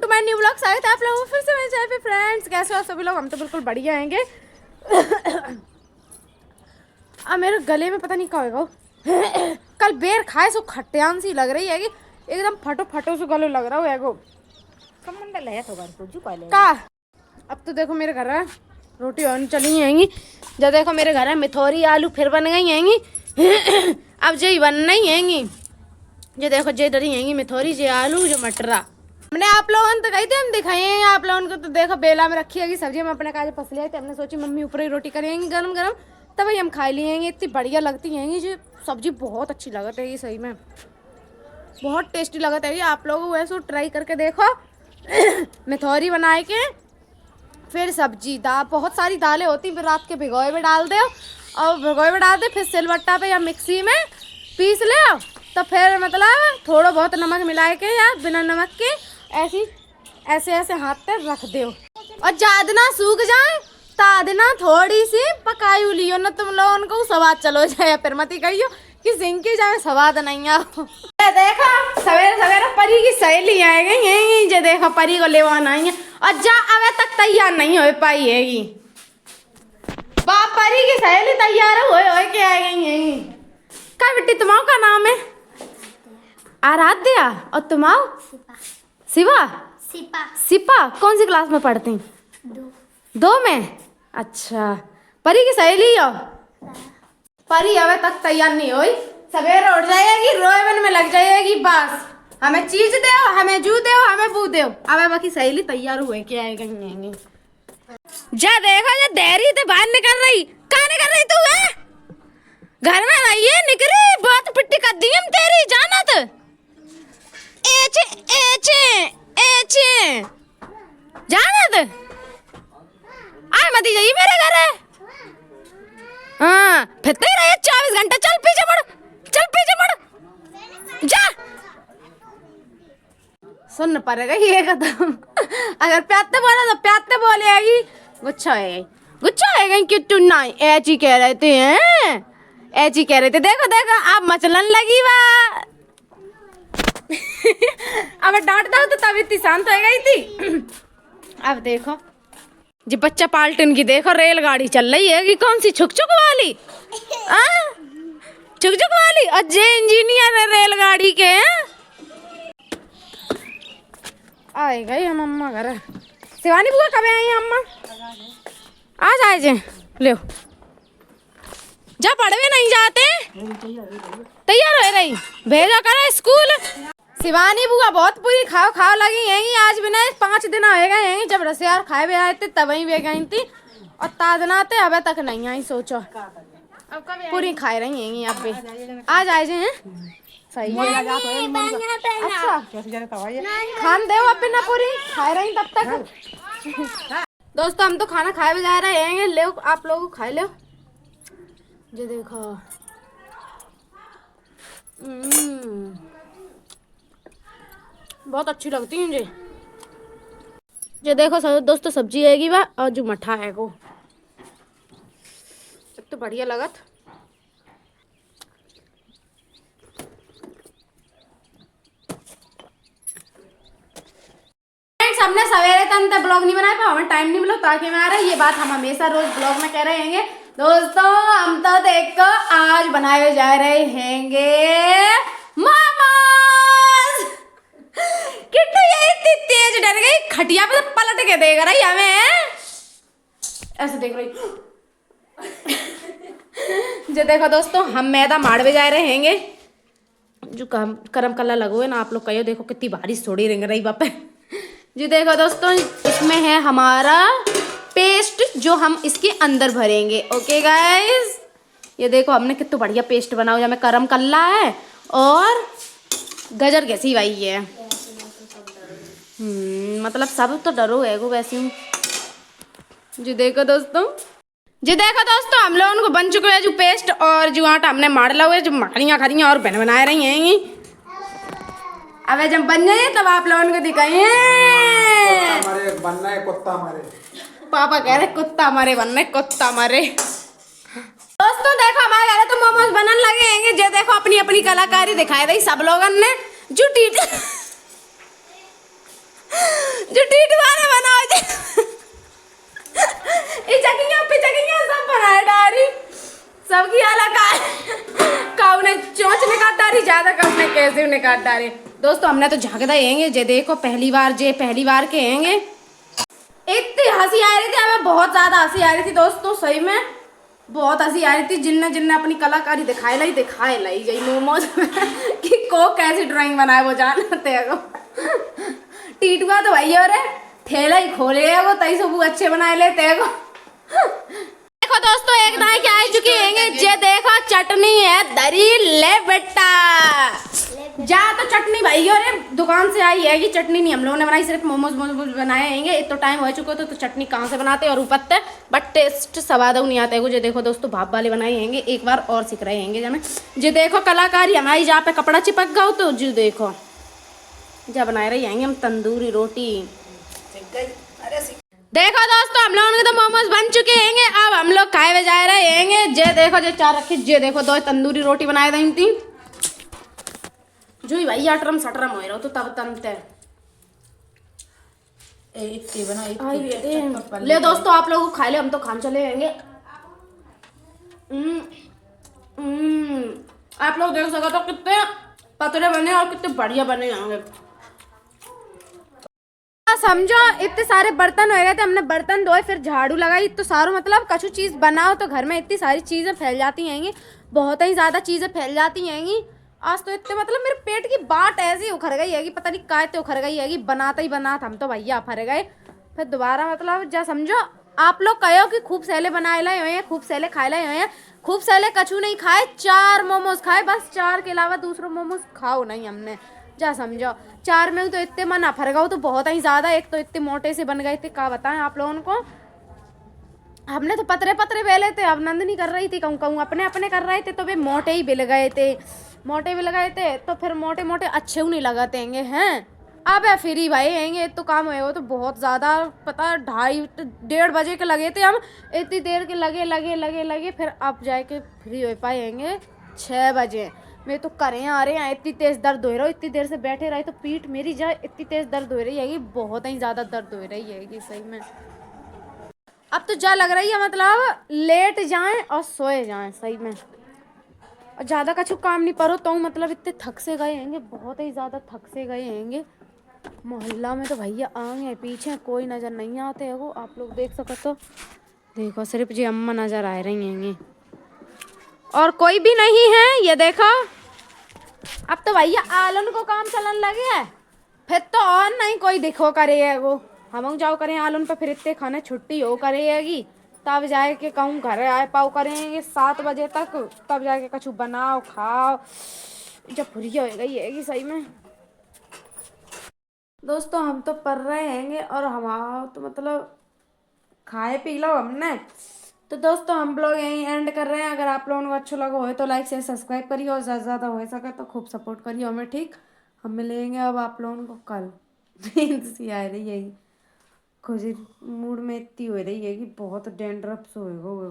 To my new vlog. स्वागत है आप लोगों को फिर से मेरे चैनल पे। फ्रेंड्स कैसे हो सभी लोग? हम तो बिल्कुल बढ़िया आएंगे। अब मेरे गले में पता नहीं क्या होगा। कल बेर खाए सो खट्यान सी लग रही है कि एकदम फटो फटो से गले लग रहा है। कमंडल है तो का अब तो देखो मेरे घर है रोटी और चली आएंगी। जब देखो मेरे घर है मिथौरी आलू फिर बन गई आएंगी। अब जो ही बनना ही आएंगी। जो देखो जे डरी आएंगी मिथौरी जे आलू जो मटरा। हमने आप लोगों ने तो कही थे हम दिखाए हैं आप लोगों को। तो देखो बेला में रखी है सब्जी हम अपने काज फंस लिया थे। हमने सोची मम्मी ऊपर ही रोटी करेंगी गरम गरम तभी हम खा लिएंगे। इतनी बढ़िया लगती हैं जो सब्जी बहुत अच्छी लगती है। ये सही में बहुत टेस्टी लगता है। आप लोग वैसे ट्राई करके देखो। मिथौरी बनाए के फिर सब्जी दाल बहुत सारी दालें होती फिर रात के भिगोए में डाल दो और भिगोए में डाल दे फिर सिलबट्टा पे या मिक्सी में पीस ले तो फिर मतलब थोड़ा बहुत नमक मिला के या बिना नमक के ऐसे ऐसे हाथ पे रख दो और ज्यादा ना सूख जाए तादना थोड़ी सी पकाई लियो ना तुम लोगों को स्वाद चलो जाए। फिर मत ही कहियो कि सिंकी जाए स्वाद नहीं आओ। देखो सवेरे सवेरे परी की सहेली आए गई जो देखो परी को लेवाना आई है और जा अवे तक तैयार नहीं हो पाई हैगी। बाप परी की सहेली तैयार हो के आ गई है। क्या बेटी तुम्हारा का नाम है? आराध्या। और तुम्हारा? शिवा। सिपा कौन सी क्लास में पढ़ती? दो में। अच्छा परी की सहेली हो? परी अवे तक तैयार नहीं हुई। सवेरे उठ जाएगी रोएवन में लग जाएगी बस हमें चीज दे हमें जू दे हमें बू दे। अब बाकी सहेली तैयार हुए क्या आएगी। जा देखो जा देरी तो बाहर निकल रही। कहाँ निकल रही तू है? घर में रहिए निकली बहुत पिट्टी कर दी हम तेरी जानत। एचे एचे एचे जानत आए मत जाइए मेरे घर है। हाँ फिरते रहे 24 घंटे। चल पीछे मुड़ जा। सुन पड़ेगा ये कदम। अगर प्याते बोला तो प्याते बोलेगी गुच्छा है कि तू ना ऐची कह रहे थे हैं ऐची कह रहे थे। देखो देखो आप मचलन लगी बा। अब डांटता तो तब इतनी शांत हो गई थी। अब देखो जी बच्चा पाल्टन की देखो रेलगाड़ी चल रही है कि कौन सी छुक वाली छुक वाली और जे इंजीनियर है रेलगाड़ी के आए गई हम अम्मा घर। शिवानी बुआ कब आई अम्मा? आज आए जे ले जा पढ़वे नहीं जाते तैयार हो रही भेजा करा स्कूल। शिवानी बुआ बहुत पूरी खाओ खाओ लगी हैं। आज भी नहीं 5 दिन आए गए हैं। जब रसियार खाए भी आए थे तब ही वे गई थी और तादनाते अबे तक नहीं आई। सोचो पूरी खाए रही हैं अब भी आज आए हैं। सही है। अच्छा खान दे अपने ना पूरी खाए रही तब तक। दोस्तों हम तो खाना खाए भी जा रहे हैं। ले आप लोग खाए लो जो देखो बहुत अच्छी लगती है मुझे। जो देखो दोस्तों सब्जी आएगी वह और जो मठा है वो तो बढ़िया लगत। हमने सवेरे तक ब्लॉग नहीं बनाया हमें टाइम नहीं मिला ताकि मैं आ रहा है। ये बात हम हमेशा रोज ब्लॉग में कह रहे हैं दोस्तों। हम तो देखो आज बनाए जा रहे हैं मोमोज। किट्टू ये इतनी तेज डर गई खटिया पे पलट के देख रही हमें ऐसे देख रही। जो देखो दोस्तों हम मैदा मारवे जा रहे हैं जो करम कला लगो है ना। आप लोग कहो देखो कितनी बारिश थोड़ी रिंग रही बापे। जी देखो दोस्तों इसमें है हमारा पेस्ट जो हम इसके अंदर भरेंगे। ओके गाइस ये देखो हमने कितना बढ़िया पेस्ट बनाओ हमें करम कल्ला है और गजर कैसी भाई है। मतलब सब तो डरो है वो वैसे हूँ। जी देखो दोस्तों हम लोगों को बन चुके हैं जो पेस्ट और जो आटा हमने मार ला हुआ है जो मखनियाँ खरियाँ और बना रही हैं। अब जब बन जाए तब आप लोगों को दिखाइए। बनना है कुत्ता मारे। पापा कह रहे कुत्ता मारे बनना है कुत्ता मारे। दोस्तों देखो हमारे घर तो मोमोज बनने लगे हैं। जो देखो अपनी अपनी कलाकारी दिखाई रही सब लोगों ने। जो जो टीटवारा बनाओ जे ये चकियां पे चकियां सब बनाए डारी सबकी अलग काऊ ने चोंच ने काट डारी ज्यादा काऊ ने कैसे ने काट डारे। दोस्तों हमने तो झांकदा येंगे जे देखो पहली बार के येंगे। इतनी हंसी आ रही थी हमें, बहुत ज्यादा हंसी आ रही थी दोस्तों, सही में बहुत हंसी आ रही थी। जिनने जिनने अपनी कलाकारी दिखाए लाई गई मोमोज में कि को कैसी ड्राइंग बनाए वो जानते हैं। टीटुआ तो भैया रे ठेला ही खोले वो तई सब अच्छे बनाए लेते हैं। देखो दोस्तों एक दाई क्या आ चुकी है, जे देखो चटनी है दरी ले बेटा जा। तो चटनी भाई अरे दुकान से आई है कि चटनी नहीं हम लोगों ने बनाई, सिर्फ मोमोज बनाए हैं। तो टाइम हो चुका तो चटनी कहाँ से बनाते और ऊपर तक बट टेस्ट स्वाद नहीं आता है। जो देखो दोस्तों भाप वाले बनाए हैं, एक बार और सीख रहे हैं जब जो देखो कलाकारी हमारी जहाँ पे कपड़ा चिपक गया तो जो देखो जब बनाए रही आएंगे हम तंदूरी रोटी। देखो दोस्तों हम लोगों के तो मोमोज बन चुके हैं, अब हम लोग खाए हुए जा रहे हैं। जे देखो जे चार रखी जे देखो दो तंदूरी रोटी बनाए दी थी जो ही भाई अटरम सटरम हो रहा तो तब तमते ले दोस्तों आप लोग खा ले, हम तो खान चले जाएंगे। आप लोग देख सको तो कितने पतले बने और कितने बढ़िया बने होंगे। समझो इतने सारे बर्तन हो गए थे, हमने बर्तन धोए फिर झाड़ू लगाई तो सारों मतलब कछु चीज बनाओ तो घर में इतनी सारी चीजें फैल जाती हैंगी, बहुत ही ज्यादा चीजें फैल जाती हैंगी। आज तो इतने मतलब मेरे पेट की बाट ऐसी उखड़ गई हैगी, पता नहीं काय तो उखड़ गई हैगी, बनाते ही बनाते हम तो भैया फर गए। फिर दोबारा मतलब जा समझो आप लोग कहो कि खूब सैले बनाए लाए हुए हैं, खूब सैले खाए लाए हुए हैं, खूब सैले कछु नहीं खाए, 4 मोमोज खाए बस, 4 के अलावा दूसरा मोमोज खाओ नहीं हमने। जा समझो 4 में तो इतने मन फर गए तो बहुत ही ज्यादा, एक तो इतने मोटे से बन गए थे क्या बताएं आप लोगों को। हमने तो पतरे पतरे बेले थे, अब नंदनी कर रही थी कहूँ अपने अपने कर रहे थे तो वे मोटे ही बिल गए थे, मोटे भी लगाए थे तो फिर मोटे मोटे अच्छे नहीं लगाते हैं। अब फिर ही भाई आएंगे तो काम होएगा तो बहुत ज़्यादा पता 2:30 बजे के लगे थे हम, इतनी देर के लगे फिर अब जाके फ्री हो पाएंगे 6 बजे। मैं तो करें आ रहे हैं, इतनी तेज़ दर्द हो रहा है, इतनी देर से बैठे रहे तो पीठ मेरी जाए इतनी तेज़ दर्द हो रही है, बहुत ही ज़्यादा दर्द हो रही है सही में। अब तो जा लग रही है मतलब लेट जाएं और सोए जाएं सही में, और ज़्यादा कछु काम नहीं पड़ो तो मतलब इतने थक से गए हैंगे, बहुत ही ज़्यादा थक से गए हैंगे। मोहल्ला में तो भैया आगे पीछे कोई नज़र नहीं आते है, वो आप लोग देख सको तो देखो सिर्फ जी अम्मा नज़र आ रही हैंगी और कोई भी नहीं है। ये देखो अब तो भैया आलन को काम चलन लगे है, फिर तो और नहीं कोई दिखो करे है वो, हम जाओ करें आलन पे फिर इतने खाने छुट्टी हो करेगी तब जाए के कहूँ घर आए पाओ करेंगे 7 बजे तक, तब जाके कछु बनाओ खाओ जब पूरी हो गई सही में। दोस्तों हम तो पढ़ रहे हैंगे और हमारा तो मतलब खाए पी लो हमने, तो दोस्तों हम लोग यहीं एंड कर रहे हैं। अगर आप लोगों को अच्छा लगा हो तो लाइक शेयर सब्सक्राइब करिए और ज़्यादा ज़्यादा हो सके तो खूब सपोर्ट करिए हमें, ठीक। हम मिलेंगे अब आप लोगों को कल। सी आ रही है खुशी मूड में इतनी हो रही है कि बहुत डेंड्रफ होएगा।